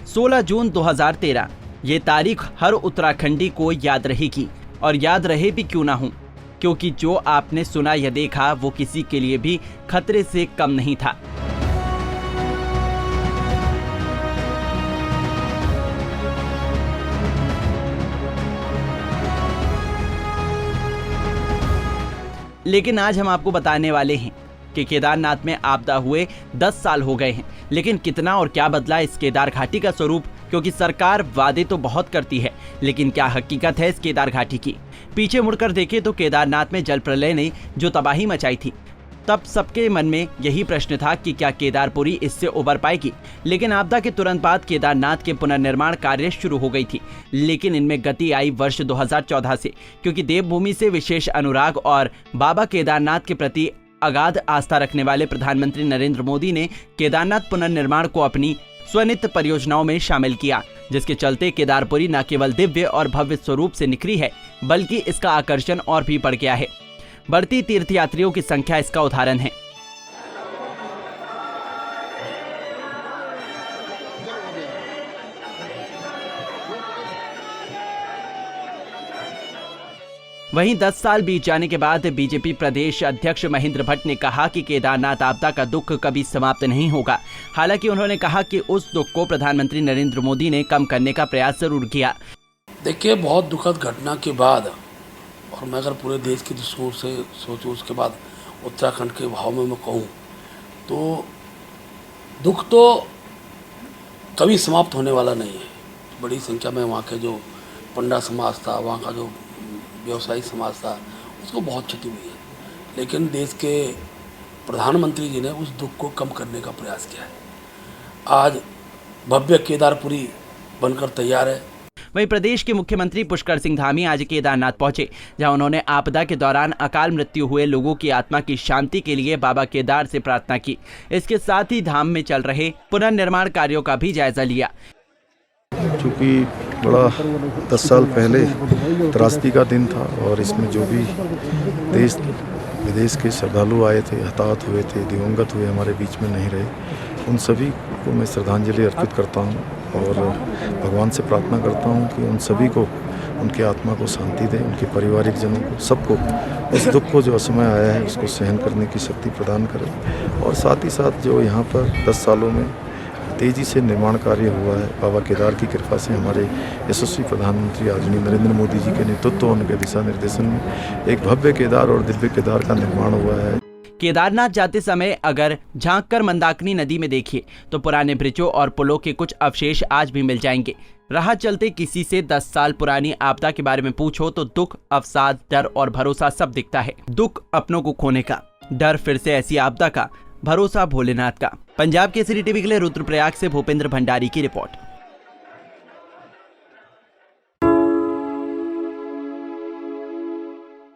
16 जून 2013। ये तारीख हर उत्तराखंडी को याद रहेगी, और याद रहे भी क्यों ना हो, क्योंकि जो आपने सुना या देखा वो किसी के लिए भी खतरे से कम नहीं था। लेकिन आज हम आपको बताने वाले हैं कि केदारनाथ में आपदा हुए 10 साल हो गए हैं, लेकिन कितना और क्या बदला इस केदार घाटी का स्वरूप, क्योंकि सरकार वादे तो बहुत करती है, लेकिन क्या हकीकत है इस केदार घाटी की। पीछे मुड़कर देखें तो केदारनाथ में जल प्रलय ने जो तबाही मचाई थी, तब सबके मन में यही प्रश्न था कि क्या केदारपुरी इससे उबर पाएगी। लेकिन आपदा के तुरंत बाद केदारनाथ के पुनर्निर्माण कार्य शुरू हो गई थी, लेकिन इनमें गति आई वर्ष 2014 से, क्योंकि देवभूमि से विशेष अनुराग और बाबा केदारनाथ के प्रति अगाध आस्था रखने वाले प्रधानमंत्री नरेंद्र मोदी ने केदारनाथ पुनर्निर्माण को अपनी स्वनित परियोजनाओं में शामिल किया, जिसके चलते केदारपुरी न केवल दिव्य और भव्य स्वरूप से निखरी है, बल्कि इसका आकर्षण और भी बढ़ गया है। बढ़ती तीर्थयात्रियों की संख्या इसका उदाहरण है। वहीं 10 साल बीत जाने के बाद बीजेपी प्रदेश अध्यक्ष महेंद्र भट्ट ने कहा कि केदारनाथ आपदा का दुख कभी समाप्त नहीं होगा। हालांकि उन्होंने कहा कि उस दुख को प्रधानमंत्री नरेंद्र मोदी ने कम करने का प्रयास जरूर किया। देखिए, बहुत दुखद घटना के बाद, और मैं अगर पूरे देश की दृष्टिकोण से सोचूं, उसके बाद उत्तराखंड के भाव में मैं कहूँ तो दुख तो कभी समाप्त होने वाला नहीं है। बड़ी संख्या में वहाँ के जो पंडा समाज था, वहाँ का जो व्यवसायिक समाज था, उसको बहुत क्षति हुई है, लेकिन देश के प्रधानमंत्री जी ने उस दुख को कम करने का प्रयास किया है। आज भव्य केदारपुरी बनकर तैयार है। वहीं प्रदेश के मुख्यमंत्री पुष्कर सिंह धामी आज केदारनाथ पहुंचे, जहां उन्होंने आपदा के दौरान अकाल मृत्यु हुए लोगों की आत्मा की शांति के लिए बाबा केदार से प्रार्थना की। इसके साथ ही धाम में चल रहे पुनर्निर्माण कार्यों का भी जायजा लिया। चूँकि बड़ा 10 साल पहले त्रासदी का दिन था, और इसमें जो भी देश विदेश के श्रद्धालु आए थे, हताहत हुए थे, दिवंगत हुए, हमारे बीच में नहीं रहे, उन सभी को मैं श्रद्धांजलि अर्पित करता हूं और भगवान से प्रार्थना करता हूं कि उन सभी को, उनकी आत्मा को शांति दें, उनके पारिवारिक जनों को, सबको इस दुख को जो असमय आया है उसको सहन करने की शक्ति प्रदान करें। और साथ ही साथ जो यहाँ पर 10 सालों में तेज़ी से निर्माण कार्य हुआ है, बाबा केदार की कृपा से हमारे यशस्वी प्रधानमंत्री आदरणीय नरेंद्र मोदी जी के नेतृत्व, उनके दिशा निर्देशन में एक भव्य केदार और दिव्य केदार का निर्माण हुआ है। केदारनाथ जाते समय अगर झांककर मंदाकिनी नदी में देखिए तो पुराने ब्रिजों और पुलों के कुछ अवशेष आज भी मिल जाएंगे। राह चलते किसी से 10 साल पुरानी आपदा के बारे में पूछो तो दुख, अवसाद, डर और भरोसा सब दिखता है। दुख अपनों को खोने का, डर फिर से ऐसी आपदा का, भरोसा भोलेनाथ का। पंजाब केसरी टीवी के लिए रुद्रप्रयाग से भूपेंद्र भंडारी की रिपोर्ट।